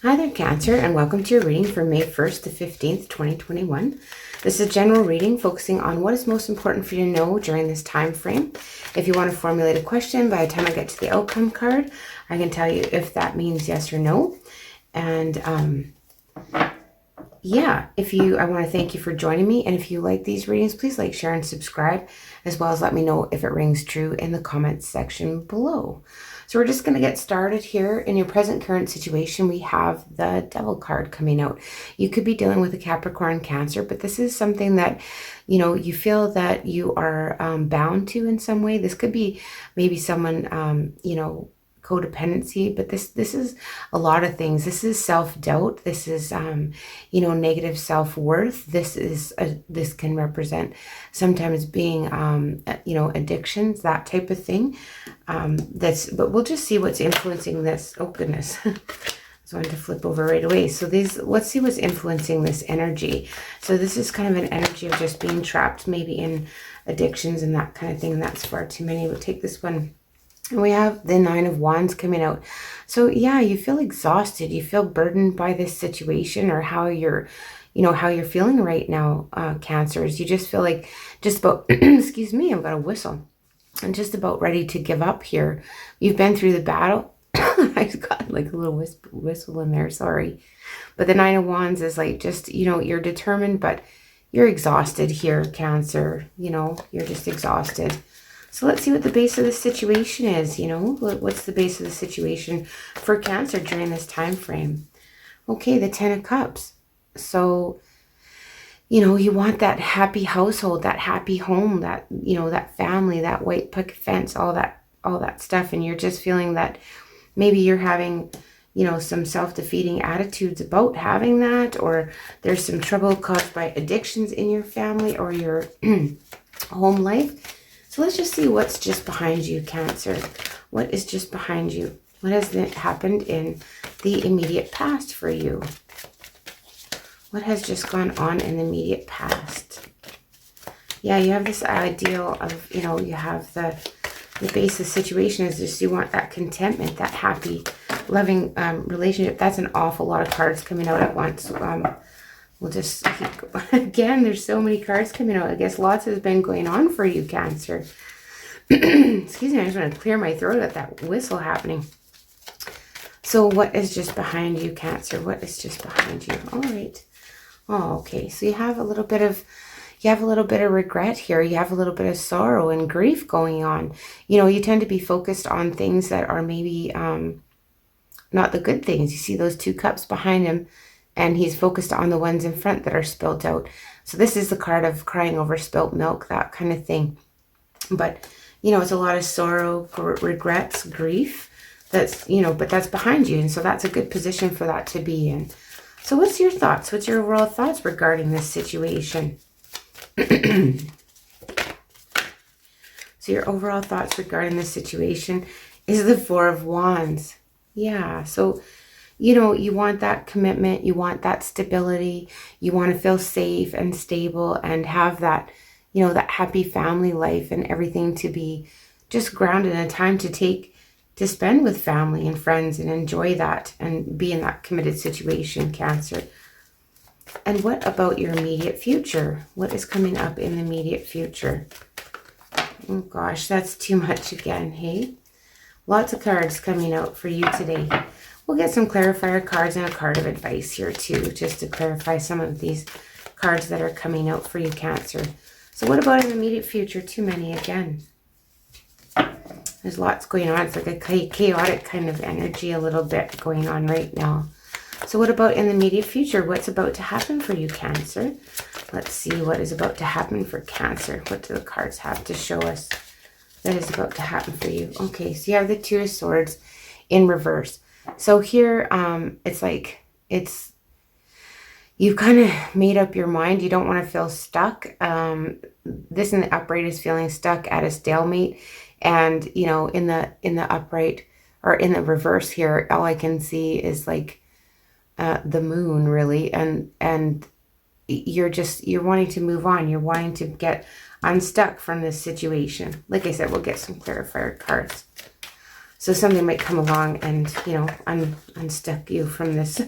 Hi there, Cancer, and welcome to your reading for May 1st to 15th, 2021. This is a general reading focusing on what is most important for you to know during this time frame. If you want to formulate a question, by the time I get to the outcome card, I can tell you if that means yes or no. And I want to thank you for joining me. And if you like these readings, please like, share, and subscribe, as well as let me know if it rings true in the comments section below. So we're just going to get started here. In your present current situation, we have the Devil card coming out. You could be dealing with a Capricorn, Cancer, but this is something that, you feel that you are bound to in some way. This could be maybe someone, codependency, but this is a lot of things. This is self-doubt. This is negative self-worth. This can represent sometimes being addictions, that type of thing. But we'll just see what's influencing this. Oh goodness. I wanted to flip over right away. So let's see what's influencing this energy. So this is kind of an energy of just being trapped maybe in addictions and that kind of thing. That's far too many. We'll take this one. And we have the Nine of Wands coming out. So yeah, you feel exhausted. You feel burdened by this situation, or how you're feeling right now, Cancers. You just feel like just about, excuse me, I've got a whistle. I'm just about ready to give up here. You've been through the battle. I got like a little whistle in there, sorry. But the Nine of Wands is like just, you're determined, but you're exhausted here, Cancer. You're just exhausted. So let's see what the base of the situation is, What's the base of the situation for Cancer during this time frame? Okay, the Ten of Cups. So, you want that happy household, that happy home, that, that family, that white picket fence, all that stuff. And you're just feeling that maybe you're having, some self-defeating attitudes about having that, or there's some trouble caused by addictions in your family or your home life. So let's just see what's just behind you, Cancer. What is just behind you? What has happened in the immediate past for you? What has just gone on in the immediate past? Yeah, you have this ideal of, you have the base of the situation is just you want that contentment, that happy, loving relationship. That's an awful lot of cards coming out at once. We'll just keep, again, there's so many cards coming out. I guess lots has been going on for you, Cancer. Excuse me, I just want to clear my throat at that whistle happening. So what is just behind you, Cancer? What is just behind you? All right. Oh, okay. So you have a little bit of regret here. You have a little bit of sorrow and grief going on. You tend to be focused on things that are maybe not the good things. You see those two cups behind him, and he's focused on the ones in front that are spilled out. So this is the card of crying over spilt milk, that kind of thing. But, it's a lot of sorrow, regrets, grief. That's, but that's behind you. And so that's a good position for that to be in. So what's your thoughts? What's your overall thoughts regarding this situation? So your overall thoughts regarding this situation is the Four of Wands. Yeah, so you want that commitment, you want that stability, you want to feel safe and stable and have that, that happy family life and everything to be just grounded in a time to spend with family and friends and enjoy that and be in that committed situation, Cancer. And what about your immediate future? What is coming up in the immediate future? Oh gosh, that's too much again, hey? Lots of cards coming out for you today. We'll get some clarifier cards and a card of advice here too, just to clarify some of these cards that are coming out for you, Cancer. So what about in the immediate future? Too many again. There's lots going on. It's like a chaotic kind of energy a little bit going on right now. So what about in the immediate future? What's about to happen for you, Cancer? Let's see what is about to happen for Cancer. What do the cards have to show us that is about to happen for you? Okay, so you have the Two of Swords in reverse. So here, you've kind of made up your mind. You don't want to feel stuck. This in the upright is feeling stuck at a stalemate. And, in the upright or in the reverse here, all I can see is like the moon, really. And you're wanting to move on. You're wanting to get unstuck from this situation. Like I said, we'll get some clarifier cards. So something might come along and, you know, unstuck you from this,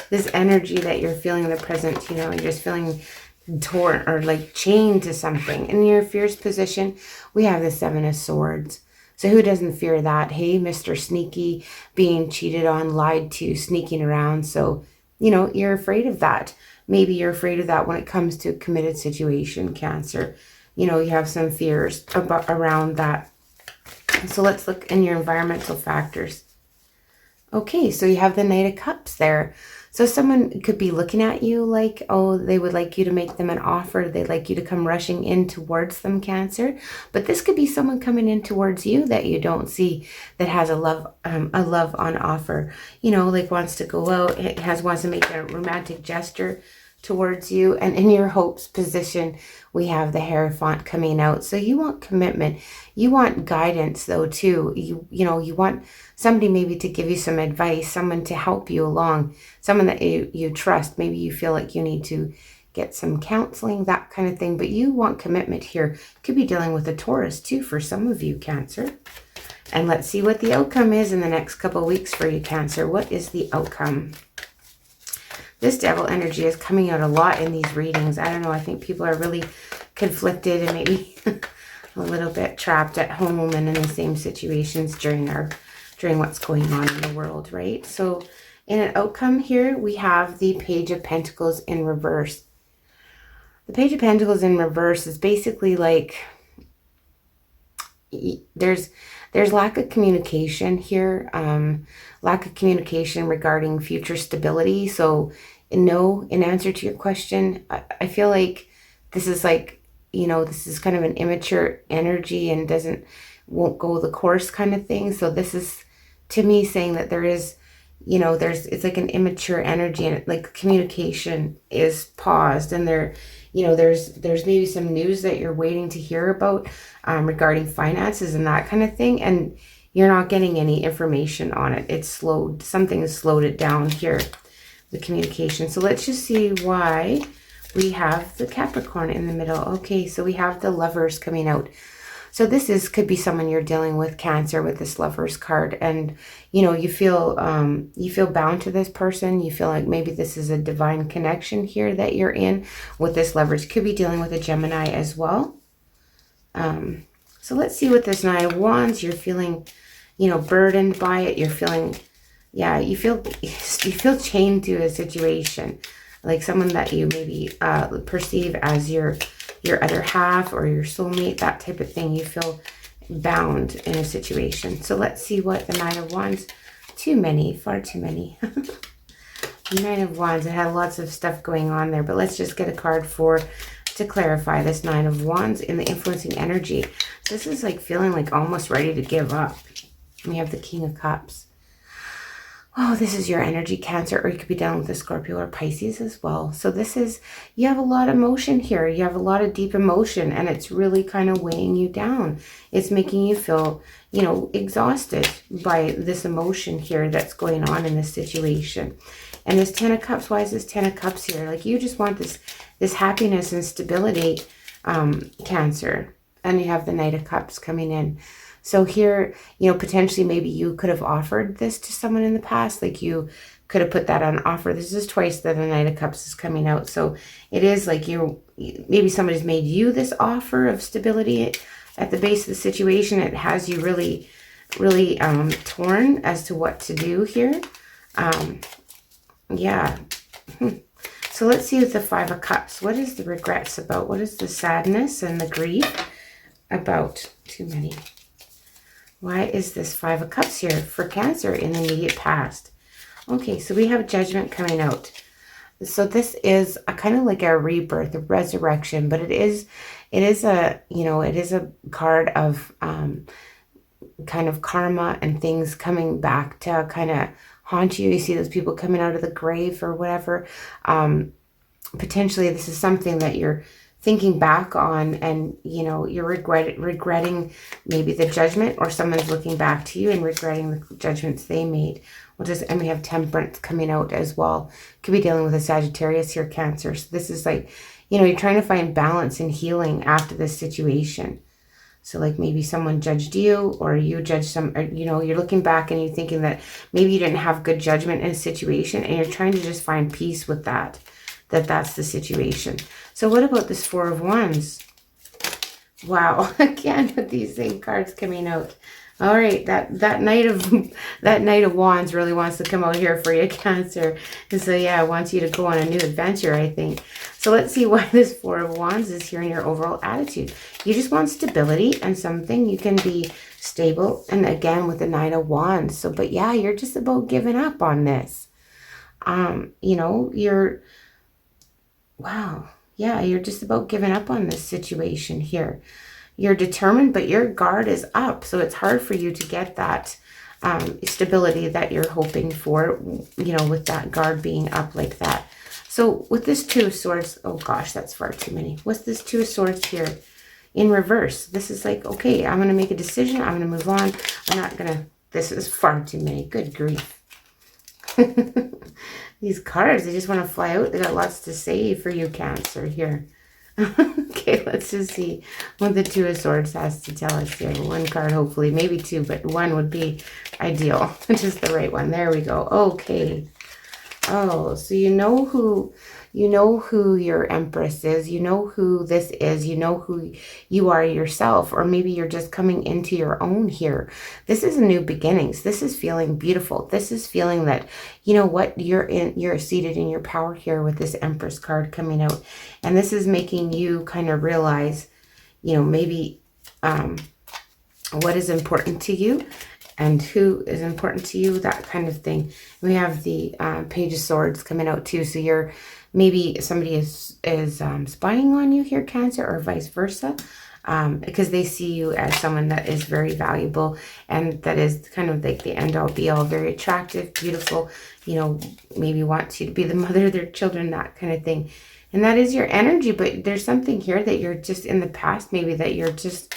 this energy that you're feeling in the present. You know, you're just feeling torn or like chained to something. In your fierce position, we have the Seven of Swords. So who doesn't fear that? Hey, Mr. Sneaky, being cheated on, lied to, sneaking around. So, you know, you're afraid of that. Maybe you're afraid of that when it comes to a committed situation, Cancer. You know, you have some fears around that. So let's look in your environmental factors. Okay, so you have the Knight of Cups there. So someone could be looking at you like, oh, they would like you to make them an offer. They'd like you to come rushing in towards them, Cancer. But this could be someone coming in towards you that you don't see, that has a love on offer. You know, like wants to go out, wants to make a romantic gesture towards you. And in your hopes position, we have the Hierophant coming out. So you want commitment. You want guidance though too. You know, you want somebody maybe to give you some advice, someone to help you along, someone that you trust. Maybe you feel like you need to get some counseling, that kind of thing. But you want commitment here. Could be dealing with a Taurus too for some of you, Cancer. And let's see what the outcome is in the next couple of weeks for you, Cancer. What is the outcome? This Devil energy is coming out a lot in these readings. I don't know. I think people are really conflicted and maybe a little bit trapped at home and in the same situations during what's going on in the world, right? So in an outcome here, we have the Page of Pentacles in reverse. The Page of Pentacles in reverse is basically like there's lack of communication here, lack of communication regarding future stability. So in answer to your question, I feel like this is like, you know, this is kind of an immature energy and won't go the course kind of thing. So this is to me saying that there is, you know, it's like an immature energy and like communication is paused, and you know, there's maybe some news that you're waiting to hear about regarding finances and that kind of thing, and you're not getting any information on it. It's slowed, something has slowed it down here, the communication. So let's just see why we have the Capricorn in the middle. Okay, so we have the Lovers coming out. So this could be someone you're dealing with, Cancer, with this Lovers card, and you know, you feel bound to this person. You feel like maybe this is a divine connection here that you're in with this Lovers. Could be dealing with a Gemini as well. So let's see what this Nine of Wands. You're feeling, you know, burdened by it. You're feeling, yeah, you feel chained to a situation, like someone that you maybe perceive as your other half or your soulmate, that type of thing. You feel bound in a situation. So let's see what the Nine of Wands. Too many, far too many. Nine of Wands. It had lots of stuff going on there, but let's just get a card to clarify this Nine of Wands in the influencing energy. This is like feeling like almost ready to give up. We have the King of Cups. Oh, this is your energy, Cancer, or you could be dealing with a Scorpio or Pisces as well. So this is, you have a lot of emotion here. You have a lot of deep emotion, and it's really kind of weighing you down. It's making you feel, you know, exhausted by this emotion here that's going on in this situation. And this Ten of Cups, why is this Ten of Cups here? Like you just want this happiness and stability, Cancer. And you have the Knight of Cups coming in. So here, you know, potentially maybe you could have offered this to someone in the past. Like you could have put that on offer. This is twice that the Knight of Cups is coming out. So it is like maybe somebody's made you this offer of stability at the base of the situation. It has you really, really torn as to what to do here. Yeah. So let's see with the Five of Cups. What is the regrets about? What is the sadness and the grief about? Too many. Why is this Five of Cups here for Cancer in the immediate past? Okay, so we have Judgment coming out. So this is a kind of like a rebirth, a resurrection, but it is a, you know, it is a card of kind of karma and things coming back to kind of haunt you. You see those people coming out of the grave or whatever. Potentially this is something that you're thinking back on, and you know, you're regretting maybe the judgment, or someone's looking back to you and regretting the judgments they made. And we have Temperance coming out as well. Could be dealing with a Sagittarius here, Cancer. So this is like, you know, you're trying to find balance and healing after this situation. So like maybe someone judged you, or you judged some, or, you know, you're looking back and you're thinking that maybe you didn't have good judgment in a situation, and you're trying to just find peace with that, that's the situation. So what about this Four of Wands? Wow, again with these same cards coming out. All right, that Knight of Wands really wants to come out here for you, Cancer. And so yeah, it wants you to go on a new adventure, I think. So let's see why this Four of Wands is here in your overall attitude. You just want stability and something. You can be stable. And again with the Knight of Wands. So, but yeah, you're just about giving up on this. You know, wow. Yeah, you're just about giving up on this situation here. You're determined, but your guard is up. So it's hard for you to get that stability that you're hoping for, you know, with that guard being up like that. So with this Two of Swords, oh gosh, that's far too many. What's this Two of Swords here in reverse? This is like, okay, I'm going to make a decision. I'm going to move on. I'm not going to, this is far too many. Good grief. These cards, they just want to fly out. They got lots to say for you, Cancer, here. Okay, let's just see what the Two of Swords has to tell us here. One card, hopefully, maybe two, but one would be ideal. Just the right one. There we go. Okay. Oh, so you know who your Empress is. You know who this is. You know who you are yourself, or maybe you're just coming into your own here. This is a new beginnings. This is feeling beautiful. This is feeling that, you know what, you're seated in your power here with this Empress card coming out. And this is making you kind of realize, you know, maybe what is important to you and who is important to you, that kind of thing. We have the Page of Swords coming out too. So you're, maybe somebody is spying on you here, Cancer, or vice versa, because they see you as someone that is very valuable, and that is kind of like the end all be all, very attractive, beautiful, you know, maybe wants you to be the mother of their children, that kind of thing. And that is your energy, but there's something here that you're just in the past, maybe that you're just,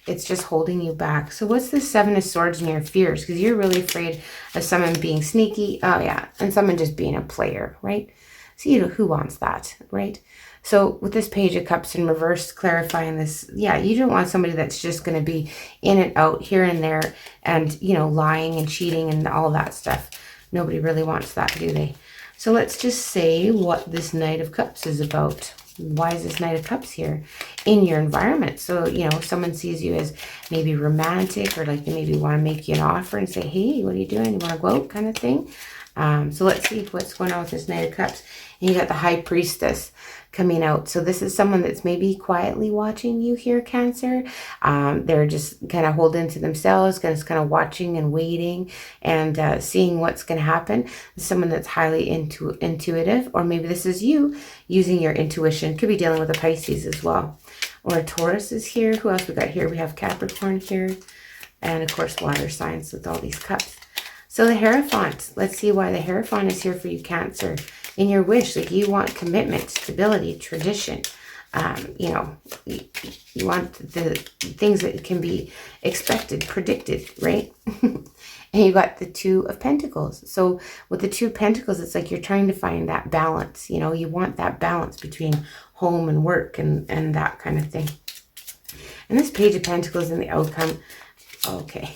it's just holding you back. So what's the Seven of Swords and your fears? Because you're really afraid of someone being sneaky. Oh yeah. And someone just being a player, right? So, you know, who wants that, right? So with this Page of Cups in reverse, clarifying this, yeah, you don't want somebody that's just going to be in and out here and there and, you know, lying and cheating and all that stuff. Nobody really wants that, do they? So let's just say what this Knight of Cups is about. Why is this Knight of Cups here in your environment? So, you know, someone sees you as maybe romantic, or like they maybe want to make you an offer and say, hey, what are you doing? You want to go out, kind of thing. So let's see what's going on with this Knight of Cups. And you got the High Priestess coming out. So this is someone that's maybe quietly watching you here, Cancer. They're just kind of holding to themselves, just kind of watching and waiting and seeing what's going to happen. Someone that's highly intuitive, or maybe this is you using your intuition. Could be dealing with a Pisces as well. Or a Taurus is here. Who else we got here? We have Capricorn here. And of course, water signs with all these cups. So the Hierophant, let's see why the Hierophant is here for you, Cancer. In your wish, like you want commitment, stability, tradition. You know, you want the things that can be expected, predicted, right? And you got the Two of Pentacles. So with the Two of Pentacles, it's like you're trying to find that balance. You know, you want that balance between home and work and that kind of thing. And this Page of Pentacles in the outcome, okay.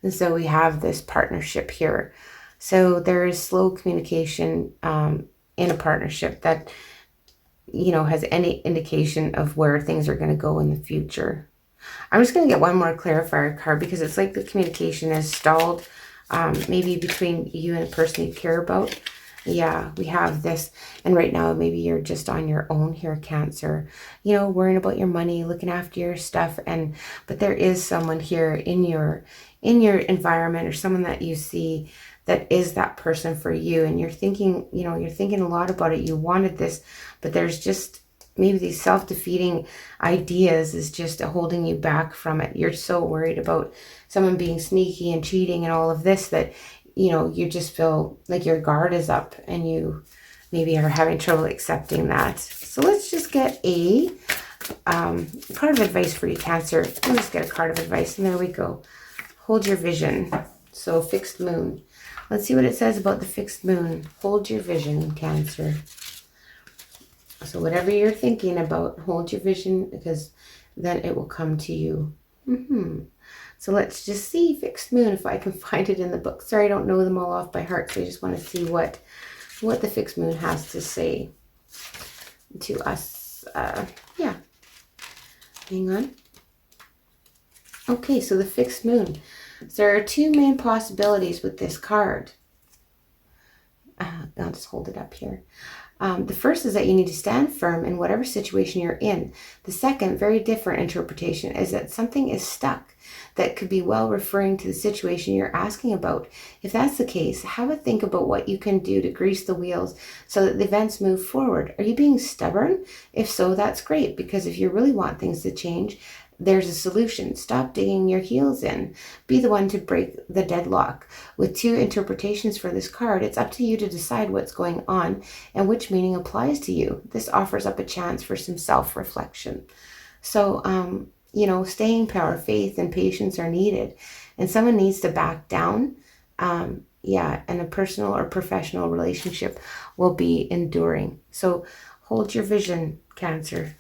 And so we have this partnership here. So there is slow communication in a partnership that, you know, has any indication of where things are going to go in the future. I'm just going to get one more clarifier card, because it's like the communication is stalled, maybe between you and the person you care about. Yeah, we have this. And right now, maybe you're just on your own here, Cancer, you know, worrying about your money, looking after your stuff. But there is someone here in your environment, or someone that you see that is that person for you. And you're thinking, you know, you're thinking a lot about it. You wanted this, but there's just maybe these self-defeating ideas is just holding you back from it. You're so worried about someone being sneaky and cheating and all of this that, you know, you just feel like your guard is up, and you maybe are having trouble accepting that. So let's just get a card of advice for you, Cancer. Let's just get a card of advice, and there we go. Hold your vision. So fixed moon. Let's see what it says about the fixed moon. Hold your vision, Cancer. So whatever you're thinking about, hold your vision, because then it will come to you. So let's just see fixed moon, if I can find it in the book. Sorry, I don't know them all off by heart, so I just want to see what the fixed moon has to say to us. Yeah. Hang on. Okay, so the fixed moon. So there are two main possibilities with this card. I'll just hold it up here. The first is that you need to stand firm in whatever situation you're in. The second, very different interpretation, is that something is stuck that could be well referring to the situation you're asking about. If that's the case, have a think about what you can do to grease the wheels so that the events move forward. Are you being stubborn? If so, that's great, because if you really want things to change, there's a solution. Stop digging your heels in. Be the one to break the deadlock. With two interpretations for this card, it's up to you to decide what's going on and which meaning applies to you. This offers up a chance for some self-reflection. So, you know, staying power, faith, and patience are needed. And someone needs to back down. Yeah, and a personal or professional relationship will be enduring. So hold your vision, Cancer.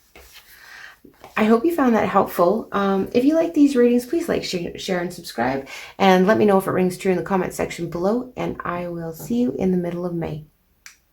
I hope you found that helpful. If you like these readings, please like, share, and subscribe. And let me know if it rings true in the comment section below. And I will see you in the middle of May.